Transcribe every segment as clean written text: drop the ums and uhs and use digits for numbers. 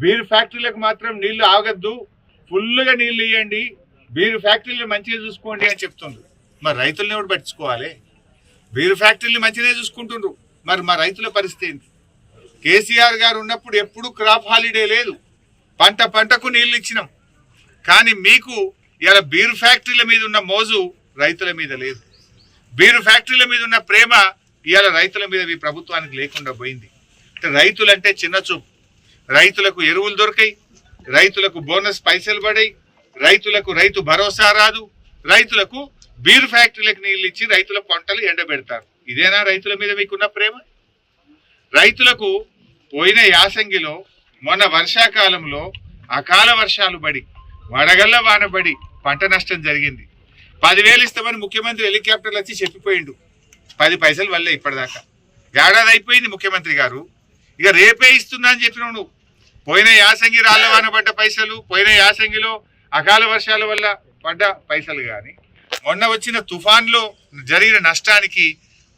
Beer ఫ్యాక్టరీలకు మాత్రం నీళ్లు ఆగద్దు, ఫుల్గా నీళ్లు ఇవ్వండి, బీర్ ఫ్యాక్టరీలు మంచిగా చూసుకోండి అని చెప్తుండ్రు. మరి రైతులను ఎవరు పట్టించుకోవాలి? బీర్ ఫ్యాక్టరీలు మంచిగానే చూసుకుంటుండ్రు, మరి మా రైతుల పరిస్థితి ఏంటి? కేసీఆర్ గారు ఉన్నప్పుడు ఎప్పుడు క్రాప్ హాలిడే లేదు, పంటకు నీళ్లు ఇచ్చినాం. కానీ మీకు ఇలా బీర్ ఫ్యాక్టరీల మీద ఉన్న మోజు రైతుల మీద లేదు. బీర్ ఫ్యాక్టరీల మీద ఉన్న ప్రేమ ఇవాళ రైతుల మీద ఈ ప్రభుత్వానికి లేకుండా పోయింది. రైతులంటే చిన్న చూపు. రైతులకు ఎరువులు దొరికాయి, రైతులకు బోనస్ పైసలు పడాయి, రైతులకు రైతు భరోసా రాదు, రైతులకు బీర్ ఫ్యాక్టరీలకు నీళ్ళు ఇచ్చి రైతుల పంటలు ఎండబెడతారు. ఇదేనా రైతుల మీద మీకున్న ప్రేమ? రైతులకు పోయిన యాసంగిలో మొన్న వర్షాకాలంలో అకాల వర్షాలు పడి వడగళ్ల వానబడి పంట నష్టం జరిగింది. 10,000 ఇస్తామని ముఖ్యమంత్రి హెలికాప్టర్లు వచ్చి చెప్పిపోయిండు. 10 పైసలు వల్లే ఇప్పటిదాకా. ఏడాది అయిపోయింది ముఖ్యమంత్రి గారు, ఇక రేపే ఇస్తున్నా అని చెప్పినావు నువ్వు. పోయిన యాసంగి రాళ్ల వాన పడ్డ పైసలు, పోయిన యాసంగిలో అకాల వర్షాల వల్ల పడ్డ పైసలు కానీ, మొన్న వచ్చిన తుఫాన్లో జరిగిన నష్టానికి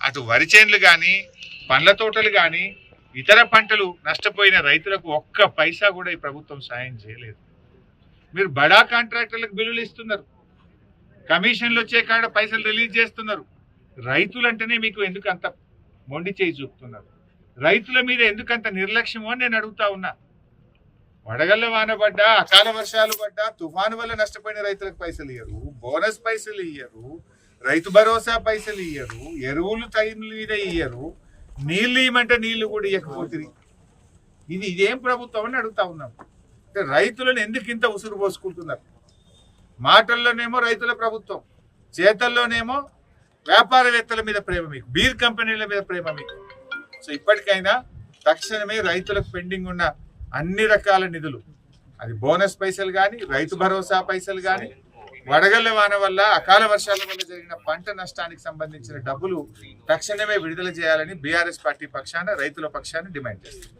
అటు వరి చేన్లు కానీ, పండ్ల తోటలు కానీ, ఇతర పంటలు నష్టపోయిన రైతులకు ఒక్క పైసా కూడా ఈ ప్రభుత్వం సాయం చేయలేదు. మీరు బడా కాంట్రాక్టర్లకు బిల్లులు ఇస్తున్నారు, కమిషన్లు వచ్చే కాడ పైసలు రిలీజ్ చేస్తున్నారు. రైతులంటేనే మీకు ఎందుకు అంత మొండి చేయి చూపుతున్నారు? రైతుల మీద ఎందుకంత నిర్లక్ష్యమో అని నేను అడుగుతా ఉన్నా. వడగళ్ల వాన పడ్డా, అకాల వర్షాలు పడ్డా, తుఫాను వల్ల నష్టపోయిన రైతులకు పైసలు ఇయ్యరు, బోనస్ పైసలు ఇయ్యరు, రైతు భరోసా పైసలు ఇయ్యరు, ఎరువులు టైం మీద ఇయ్యరు, నీళ్లు ఇవ్వమంటే నీళ్లు కూడా ఇవ్వకపోతుంది. ఇదేం ప్రభుత్వం అని అడుగుతా ఉన్నాం. రైతులను ఎందుకు ఇంత ఉసురు పోసుకుంటున్నారు? మాటల్లోనేమో రైతుల ప్రభుత్వం, చేతల్లోనేమో వ్యాపారవేత్తల మీద ప్రేమ మీకు, బీర్ కంపెనీల మీద ప్రేమ మీకు. సో ఇప్పటికైనా తక్షణమే రైతులకు పెండింగ్ ఉన్న అన్ని రకాల నిధులు, అది బోనస్ పైసలు కానీ, రైతు భరోసా పైసలు కానీ, వడగళ్ల వాన వల్ల అకాల వర్షాల వల్ల జరిగిన పంట నష్టానికి సంబంధించిన డబ్బులు తక్షణమే విడుదల చేయాలని బీఆర్ఎస్ పార్టీ పక్షాన, రైతుల పక్షాన డిమాండ్ చేస్తుంది.